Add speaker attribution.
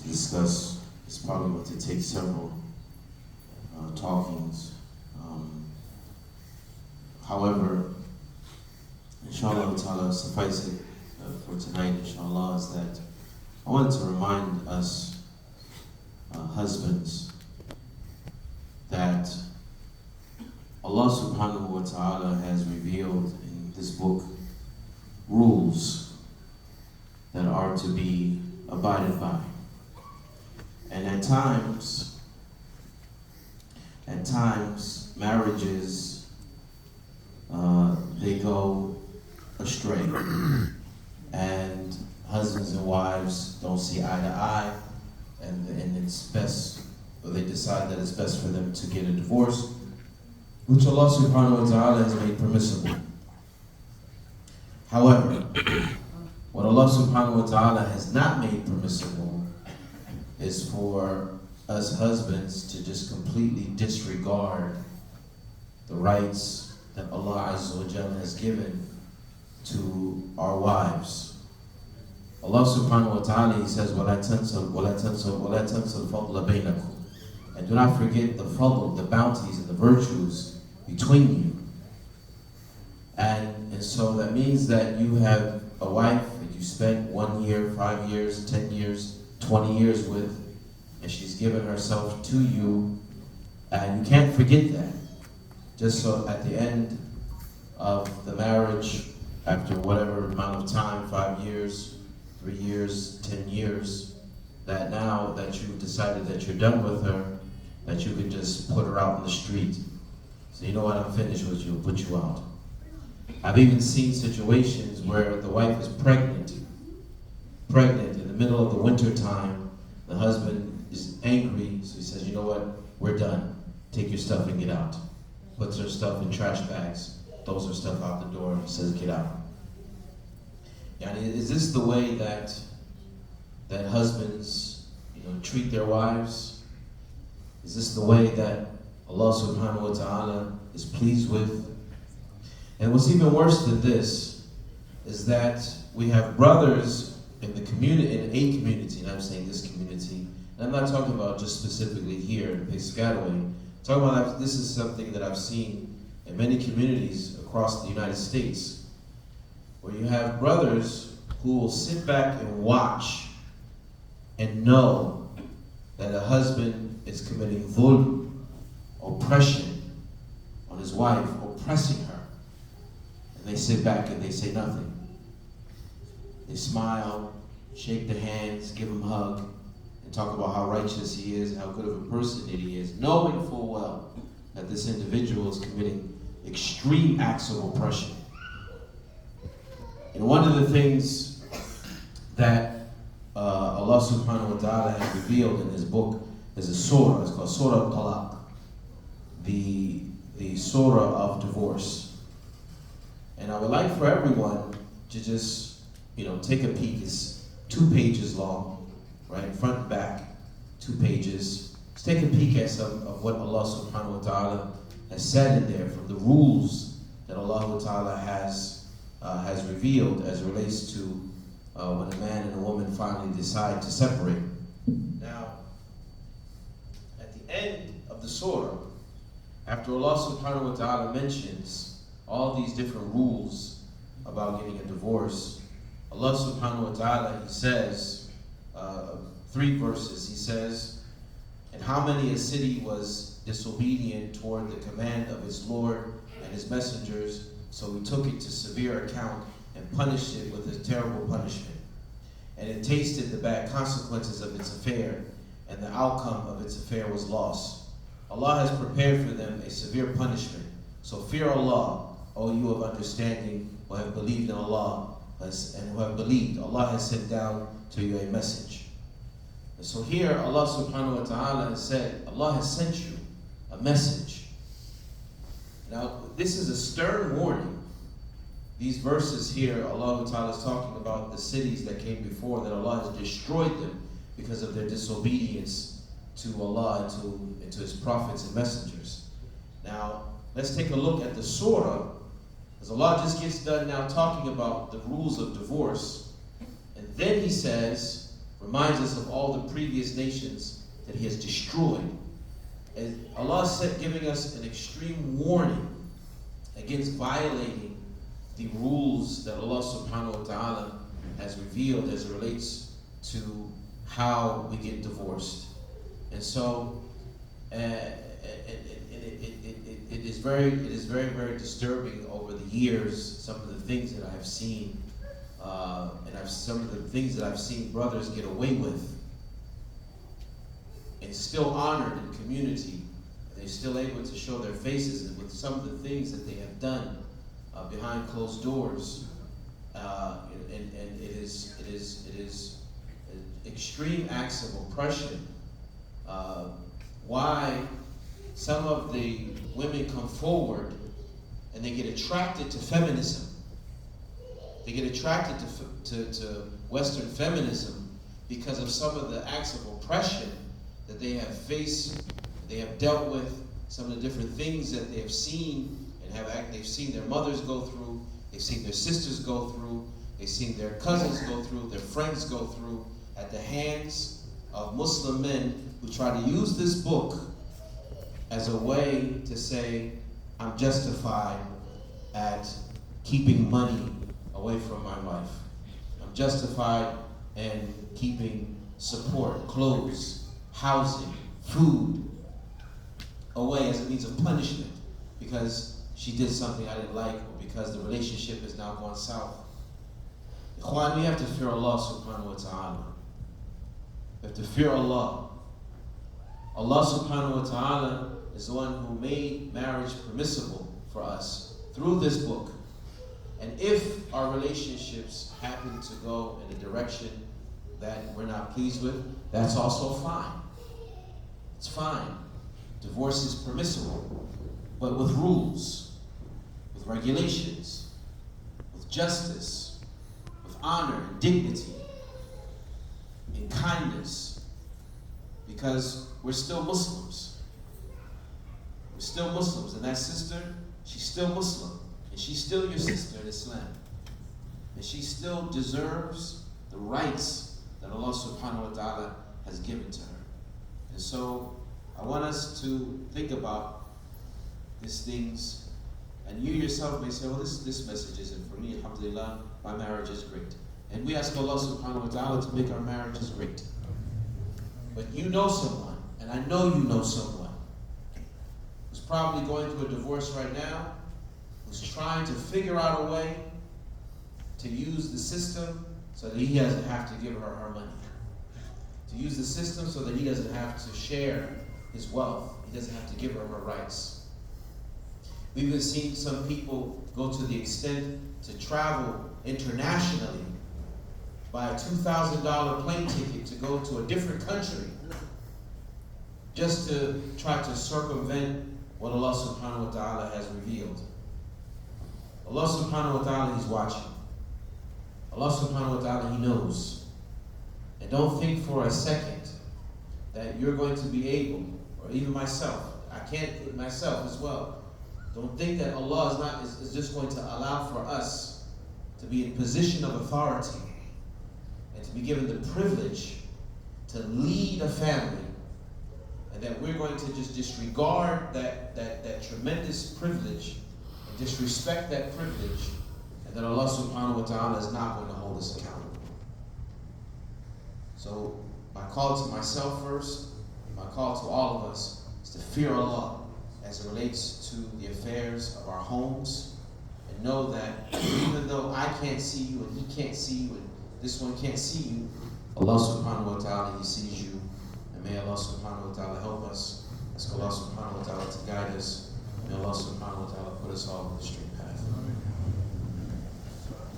Speaker 1: to discuss. It's probably going to take several talkings. However, inshallah ta'ala, suffice it for tonight, inshallah, is that I wanted to remind us husbands that Allah subhanahu wa ta'ala has revealed in this book rules that are to be abided by. And at times, marriages, they go astray. And husbands and wives don't see eye to eye, and it's best, or they decide that it's best for them to get a divorce, which Allah subhanahu wa ta'ala has made permissible. However, what Allah subhanahu wa ta'ala has not made permissible is for us husbands to just completely disregard the rights that Allah Azza wa Jalla has given to our wives. Allah subhanahu wa ta'ala, He says, وَلَا تَنْسَوا الْفَضْلَ بَيْنَكُمْ. And do not forget the fadl, the bounties and the virtues between you. And so that means that you have a wife that you spent 1 year, 5 years, 10 years, 20 years with, and she's given herself to you, and you can't forget that. Just so at the end of the marriage, after whatever amount of time, 5 years, 3 years, 10 years, that now that you've decided that you're done with her, that you can just put her out in the street. So you know what, I'm finished with you, put you out. I've even seen situations where the wife is pregnant in the middle of the winter time. The husband is angry, so he says, you know what, we're done. Take your stuff and get out. Puts her stuff in trash bags, throws her stuff out the door, and says, get out. Yani, is this the way that husbands, treat their wives? Is this the way that Allah subhanahu wa ta'ala is pleased with? And what's even worse than this is that we have brothers in the community, in a community, and I'm saying this community, and I'm not talking about just specifically here in Piscataway. I'm talking about this is something that I've seen in many communities across the United States, where you have brothers who will sit back and watch and know that a husband is committing dhulm, oppression on his wife, oppressing her. And they sit back and they say nothing. They smile, shake their hands, give him a hug, and talk about how righteous he is, how good of a person that he is, knowing full well that this individual is committing extreme acts of oppression. And one of the things that Allah subhanahu wa ta'ala has revealed in His book is a surah. It's called Surah Talaq, the surah of divorce. And I would like for everyone to just, take a peek. It's 2 pages long, right? Front and back, 2 pages. Let's take a peek at some of what Allah subhanahu wa ta'ala has said in there, from the rules that Allah ta'ala has revealed as it relates to when a man and a woman finally decide to separate. Now, at the end of the surah, after Allah subhanahu wa ta'ala mentions all these different rules about getting a divorce, Allah subhanahu wa ta'ala, He says, 3 verses, He says, and how many a city was disobedient toward the command of its Lord and His messengers, so we took it to severe account and punished it with a terrible punishment. And it tasted the bad consequences of its affair, and the outcome of its affair was loss. Allah has prepared for them a severe punishment. So fear Allah, O you of understanding, who have believed in Allah, and who have believed. Allah has sent down to you a message. And so here Allah subhanahu wa ta'ala has said, Allah has sent you a message. Now this is a stern warning. These verses here, Allah ta'ala is talking about the cities that came before, that Allah has destroyed them because of their disobedience to Allah and to His prophets and messengers. Now, let's take a look at the surah, because Allah just gets done now talking about the rules of divorce. And then He says, reminds us of all the previous nations that he has destroyed. And Allah is giving us an extreme warning against violating the rules that Allah subhanahu wa ta'ala has revealed as it relates to how we get divorced. And so it is very, very disturbing over the years, some of the things that I have seen, some of the things that I've seen brothers get away with, and still honored in community. And they're still able to show their faces, and with some of the things that they have done behind closed doors, and it is extreme acts of oppression. Why some of the women come forward and they get attracted to feminism. They get attracted to Western feminism because of some of the acts of oppression that they have faced, they have dealt with, some of the different things that they have seen and they've seen their mothers go through, they've seen their sisters go through, they've seen their cousins go through, their friends go through at the hands of Muslim men who try to use this book as a way to say, I'm justified at keeping money away from my wife. I'm justified in keeping support, clothes, housing, food away as a means of punishment because she did something I didn't like or because the relationship has now gone south. Ikhwan, we have to fear Allah subhanahu wa ta'ala. We have to fear Allah. Allah subhanahu wa ta'ala is the one who made marriage permissible for us through this book. And if our relationships happen to go in a direction that we're not pleased with, that's also fine. It's fine. Divorce is permissible, but with rules, with regulations, with justice, with honor and dignity, and kindness, because we're still Muslims. We're still Muslims, and that sister, she's still Muslim, and she's still your sister in Islam. And she still deserves the rights that Allah subhanahu wa ta'ala has given to her. And so, I want us to think about these things, and you yourself may say, well, this message isn't for me, alhamdulillah, my marriage is great. And we ask Allah subhanahu wa ta'ala to make our marriages great. But you know someone, and I know you know someone, who's probably going through a divorce right now, who's trying to figure out a way to use the system so that he doesn't have to give her money. To use the system so that he doesn't have to share his wealth. He doesn't have to give her rights. We've even seen some people go to the extent to travel internationally, buy a $2,000 plane ticket to go to a different country just to try to circumvent what Allah subhanahu wa ta'ala has revealed. Allah subhanahu wa ta'ala, He's watching. Allah subhanahu wa ta'ala, He knows. And don't think for a second that you're going to be able, or even myself, I can't myself as well, don't think that Allah is just going to allow for us to be in position of authority and to be given the privilege to lead a family, and that we're going to just disregard that tremendous privilege and disrespect that privilege, and that Allah subhanahu wa ta'ala is not going to hold us accountable. So my call to myself first, my call to all of us is to fear Allah as it relates to the affairs of our homes, and know that even though I can't see you and he can't see you and this one can't see you, Allah subhanahu wa ta'ala, He sees you. And may Allah subhanahu wa ta'ala help us. Ask Allah subhanahu wa ta'ala to guide us. May Allah subhanahu wa ta'ala put us all in the street.